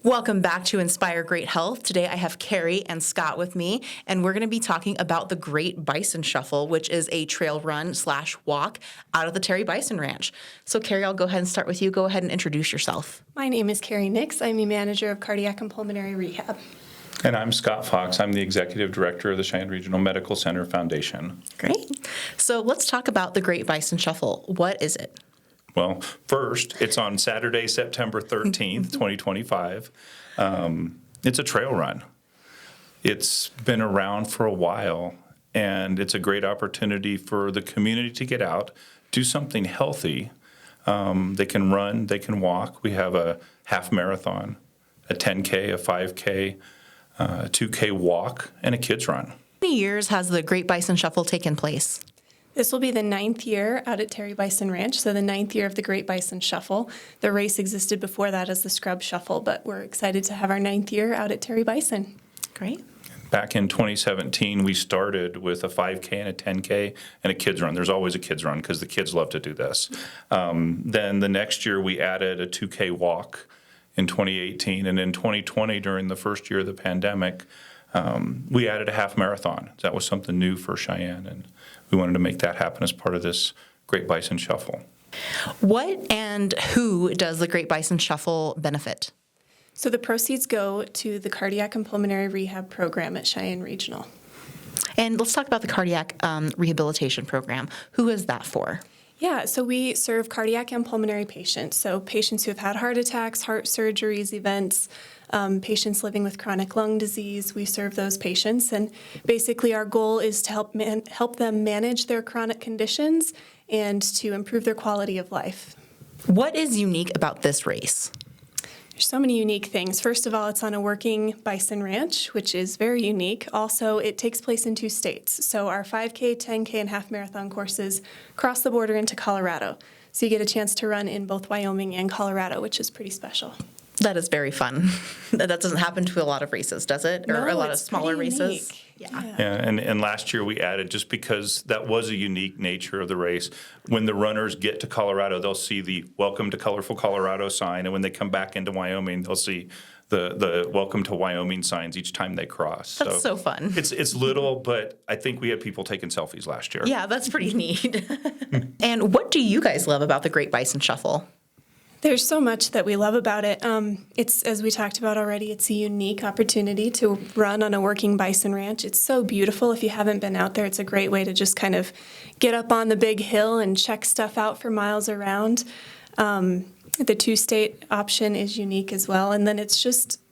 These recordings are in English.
Welcome back to Inspire Great Health. Today I have Carrie and Scott with me, and we're going to be talking about the Great Bison Shuffle, which is a trail run / walk out of the Terry Bison Ranch. So Carrie, I'll go ahead and start with you. Go ahead and introduce yourself. My name is Carrie Nix. I'm the manager of Cardiac and Pulmonary Rehab. And I'm Scott Fox. I'm the executive director of the Cheyenne Regional Medical Center Foundation. Great. So let's talk about the Great Bison Shuffle. What is it? Well, first, it's on Saturday, September 13th, 2025. It's a trail run. It's been around for a while, and it's a great opportunity for the community to get out, do something healthy. They can run, they can walk. We have a half marathon, a 10K, a 5K, a 2K walk, and a kids run. How many years has the Great Bison Shuffle taken place? This will be the 9th year out at Terry Bison Ranch, so the 9th year of the Great Bison Shuffle. The race existed before that as the Scrub Shuffle, but we're excited to have our 9th year out at Terry Bison. Great. Back in 2017, we started with a 5K and a 10K and a kids run. There's always a kids run because the kids love to do this. Then the next year, we added a 2K walk in 2018. And in 2020, during the first year of the pandemic, we added a half marathon. That was something new for Cheyenne, and we wanted to make that happen as part of this Great Bison Shuffle. What and who does the Great Bison Shuffle benefit? So the proceeds go to the Cardiac and Pulmonary Rehab program at Cheyenne Regional. And let's talk about the cardiac rehabilitation program. Who is that for? Yeah, so we serve cardiac and pulmonary patients, so patients who have had heart attacks, heart surgeries, events, patients living with chronic lung disease. We serve those patients, and basically our goal is to help them manage their chronic conditions and to improve their quality of life. What is unique about this race? There's so many unique things. First of all, it's on a working bison ranch, which is very unique. Also, it takes place in 2 states. So our 5K, 10K, and half marathon courses cross the border into Colorado. So you get a chance to run in both Wyoming and Colorado, which is pretty special. That is very fun. That doesn't happen to a lot of races, does it? Or No, a lot of it's smaller pretty races? unique. Yeah. Yeah, and last year we added, just because that was a unique nature of the race, when the runners get to Colorado, they'll see the Welcome to Colorful Colorado sign, and when they come back into Wyoming, they'll see the Welcome to Wyoming signs each time they cross. That's so fun. It's little, but I think we had people taking selfies last year. Yeah, that's pretty neat. And what do you guys love about the Great Bison Shuffle? There's so much that we love about it. It's, as we talked about already, it's a unique opportunity to run on a working bison ranch. It's so beautiful. If you haven't been out there, it's a great way to just kind of get up on the big hill and check stuff out for miles around. The 2-state option is unique as well. And then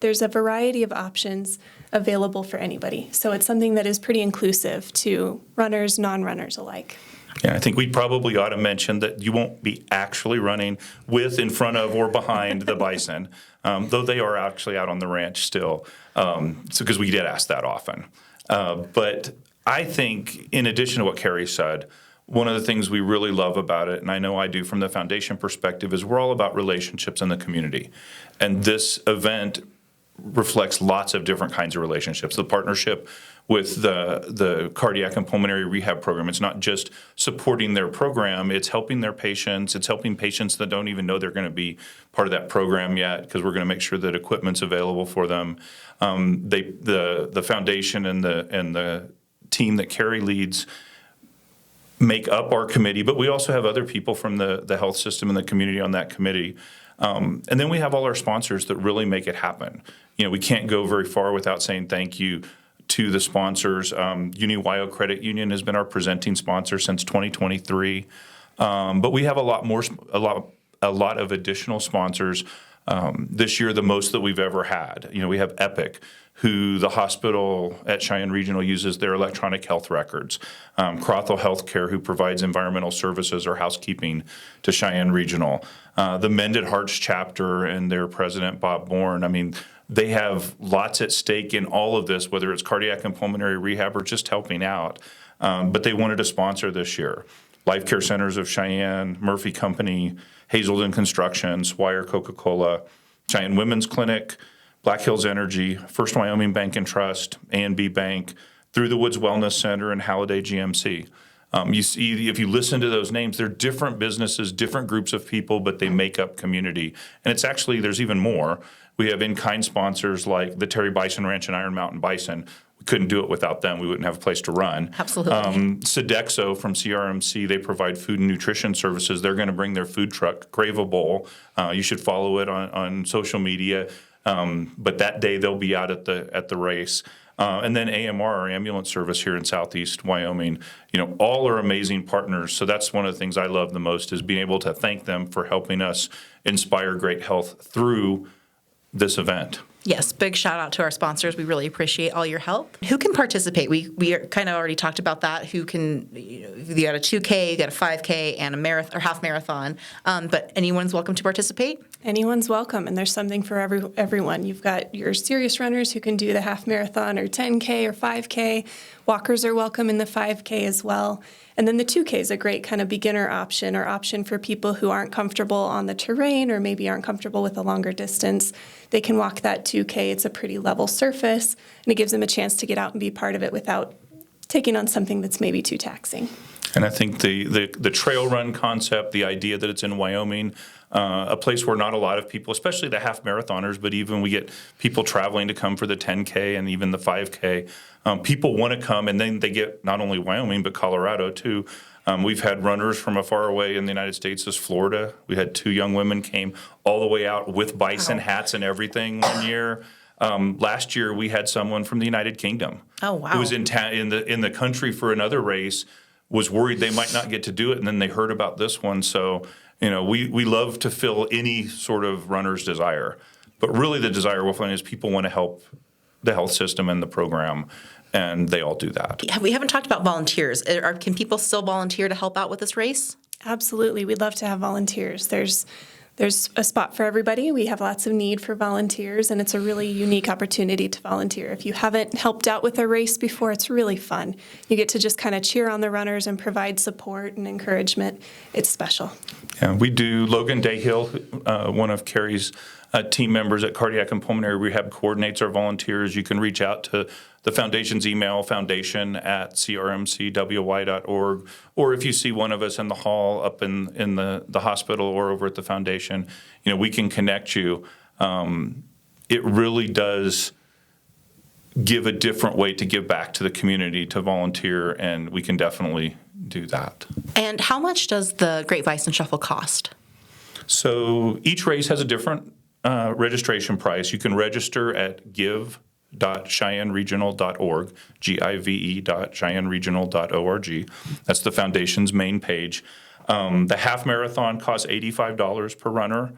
there's a variety of options available for anybody. So it's something that is pretty inclusive to runners, non-runners alike. Yeah, I think we probably ought to mention that you won't be actually running with, in front of, or behind the bison, though they are actually out on the ranch still, because we get asked that often. But I think, in addition to what Carrie said, one of the things we really love about it, and I know I do from the foundation perspective, is we're all about relationships in the community. And this event reflects lots of different kinds of relationships. The partnership with the Cardiac and Pulmonary Rehab program, it's not just supporting their program, it's helping their patients, it's helping patients that don't even know they're going to be part of that program yet, because we're going to make sure that equipment's available for them. The foundation and the team that Carrie leads make up our committee, but we also have other people from the health system and the community on that committee. And then we have all our sponsors that really make it happen. You know, we can't go very far without saying thank you to the sponsors. Uni-Wyo Credit Union has been our presenting sponsor since 2023. But we have a lot of additional sponsors. This year, the most that we've ever had. You know, we have Epic, who the hospital at Cheyenne Regional uses their electronic health records. Crothall Healthcare, who provides environmental services or housekeeping to Cheyenne Regional. The Mended Hearts chapter and their president, Bob Bourne. I mean, they have lots at stake in all of this, whether it's cardiac and pulmonary rehab or just helping out. But they wanted to sponsor this year. Life Care Centers of Cheyenne, Murphy Company, Hazelden Construction, Swire Coca-Cola, Cheyenne Women's Clinic, Black Hills Energy, First Wyoming Bank and Trust, A&B Bank, Through the Woods Wellness Center, and Halliday GMC. You see, if you listen to those names, they're different businesses, different groups of people, but they make up community. And it's actually, there's even more. We have in-kind sponsors like the Terry Bison Ranch and Iron Mountain Bison. We couldn't do it without them. We wouldn't have a place to run. Absolutely. Sodexo from CRMC, they provide food and nutrition services. They're going to bring their food truck, Crave a Bowl. You should follow it on social media. But that day they'll be out at the race. And then AMR, our ambulance service here in Southeast Wyoming, all are amazing partners. So that's one of the things I love the most is being able to thank them for helping us inspire great health through this event. Yes, big shout out to our sponsors. We really appreciate all your help. Who can participate? We kind of already talked about that. Who can, you got a 2K, you got a 5K, and a marathon or half marathon. But anyone's welcome to participate? Anyone's welcome, and there's something for everyone. You've got your serious runners who can do the half marathon or 10K or 5K. Walkers are welcome in the 5K as well. And then the 2K is a great kind of beginner option or option for people who aren't comfortable on the terrain or maybe aren't comfortable with a longer distance. They can walk that 2K. It's a pretty level surface, and it gives them a chance to get out and be part of it without taking on something that's maybe too taxing. And I think the trail run concept, the idea that it's in Wyoming, a place where not a lot of people, especially the half marathoners, but even we get people traveling to come for the 10K and even the 5K. People want to come, and then they get not only Wyoming, but Colorado too. We've had runners from as far away in the United States as Florida. We had 2 young women came all the way out with bison hats and everything one year. Last year, we had someone from the United Kingdom. Oh, wow. Who was in the country for another race, was worried they might not get to do it, and then they heard about this one. So, we love to fill any sort of runner's desire. But really the desire we'll find is people want to help the health system and the program, and they all do that. We haven't talked about volunteers. Can people still volunteer to help out with this race? Absolutely. We'd love to have volunteers. There's a spot for everybody. We have lots of need for volunteers, and it's a really unique opportunity to volunteer. If you haven't helped out with a race before, it's really fun. You get to just kind of cheer on the runners and provide support and encouragement. It's special. Yeah, we do. Logan Dayhill, one of Carrie's team members at Cardiac and Pulmonary Rehab, coordinates our volunteers. You can reach out to the foundation's email, foundation@crmcwy.org, or if you see one of us in the hall up in the hospital or over at the foundation, we can connect you. It really does give a different way to give back to the community, to volunteer, and we can definitely do that. And how much does the Great Bison Shuffle cost? So each race has a different registration price. You can register at give.cheyenneregional.org, give.cheyenneregional.org. That's the foundation's main page. The half marathon costs $85 per runner.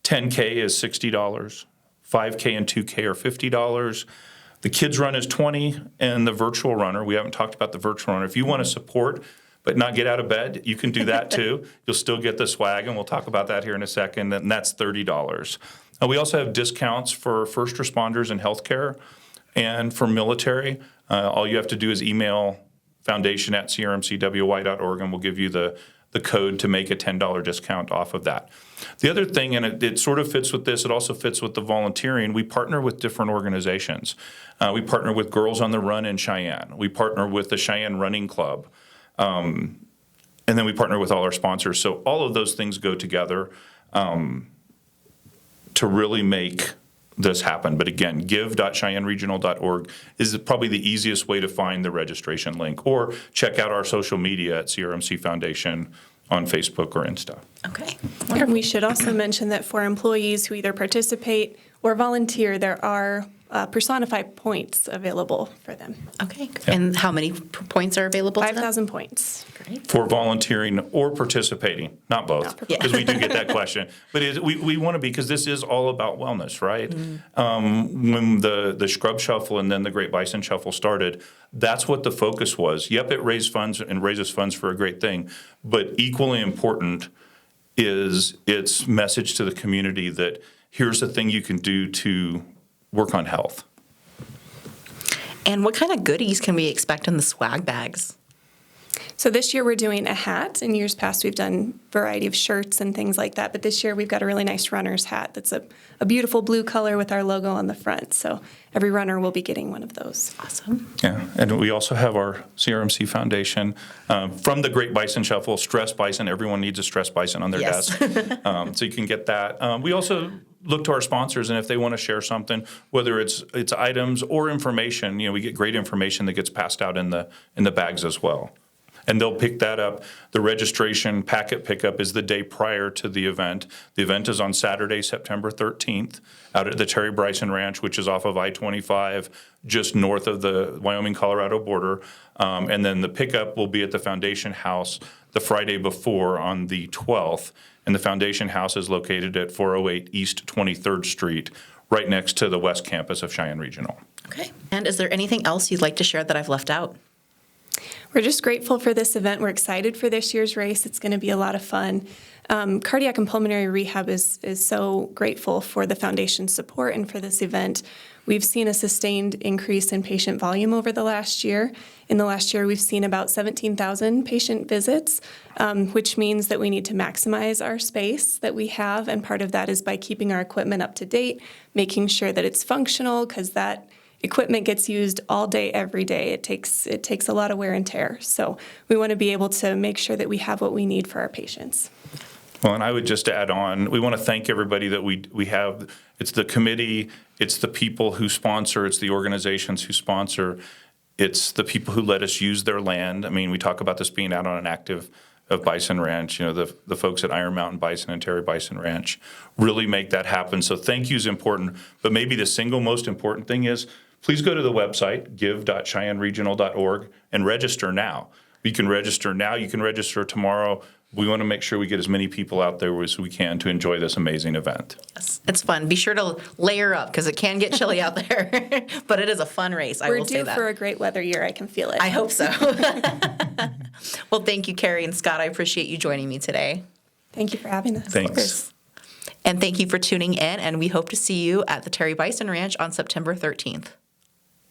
10K is $60. 5K and 2K are $50. The kids run is $20, and the virtual runner, we haven't talked about the virtual runner. If you want to support but not get out of bed, you can do that too. You'll still get the swag, and we'll talk about that here in a second, and that's $30. We also have discounts for first responders and healthcare and for military. All you have to do is email foundation@crmcwy.org, and we'll give you the code to make a $10 discount off of that. The other thing, and it sort of fits with this, it also fits with the volunteering, we partner with different organizations. We partner with Girls on the Run in Cheyenne. We partner with the Cheyenne Running Club. And then we partner with all our sponsors. So all of those things go together to really make this happen. But again, give.cheyenneregional.org is probably the easiest way to find the registration link, or check out our social media at CRMC Foundation on Facebook or Insta. Okay. And we should also mention that for employees who either participate or volunteer, there are personified points available for them. Okay. And how many points are available to them? 5,000 points. Great. For volunteering or participating, not both, because we do get that question. But we want to be, because this is all about wellness, right? Mm-hmm. When the Scrub Shuffle and then the Great Bison Shuffle started, that's what the focus was. Yep, it raised funds and raises funds for a great thing, but equally important is its message to the community that here's the thing you can do to work on health. And what kind of goodies can we expect in the swag bags? So this year we're doing a hat. In years past we've done a variety of shirts and things like that, but this year we've got a really nice runner's hat that's a beautiful blue color with our logo on the front. So every runner will be getting one of those. Awesome. Yeah, and we also have our CRMC Foundation from the Great Bison Shuffle, Stress Bison. Everyone needs a Stress Bison on their desk, so you can get that. We also look to our sponsors, and if they want to share something, whether it's items or information, we get great information that gets passed out in the bags as well. And they'll pick that up. The registration packet pickup is the day prior to the event. The event is on Saturday, September 13th, out at the Terry Bison Ranch, which is off of I-25, just north of the Wyoming-Colorado border. And then the pickup will be at the Foundation House the Friday before on the 12th. And the Foundation House is located at 408 East 23rd Street, right next to the West Campus of Cheyenne Regional. Okay. And is there anything else you'd like to share that I've left out? We're just grateful for this event. We're excited for this year's race. It's going to be a lot of fun. Cardiac and Pulmonary Rehab is so grateful for the foundation's support and for this event. We've seen a sustained increase in patient volume over the last year. In the last year, we've seen about 17,000 patient visits, which means that we need to maximize our space that we have, and part of that is by keeping our equipment up to date, making sure that it's functional, because that equipment gets used all day, every day. It takes a lot of wear and tear. So we want to be able to make sure that we have what we need for our patients. Well, and I would just add on, we want to thank everybody that we have. It's the committee, it's the people who sponsor, it's the organizations who sponsor, it's the people who let us use their land. I mean, we talk about this being out on an active of Bison Ranch. The folks at Iron Mountain Bison and Terry Bison Ranch really make that happen. So thank you is important, but maybe the single most important thing is please go to the website, give.cheyenneregional.org, and register now. You can register now. You can register tomorrow. We want to make sure we get as many people out there as we can to enjoy this amazing event. Yes, it's fun. Be sure to layer up because it can get chilly out there, but it is a fun race. I will say that. We're due for a great weather year. I can feel it. I hope so. Well, thank you, Carrie and Scott. I appreciate you joining me today. Thank you for having us. Thanks. And thank you for tuning in, and we hope to see you at the Terry Bison Ranch on September 13th.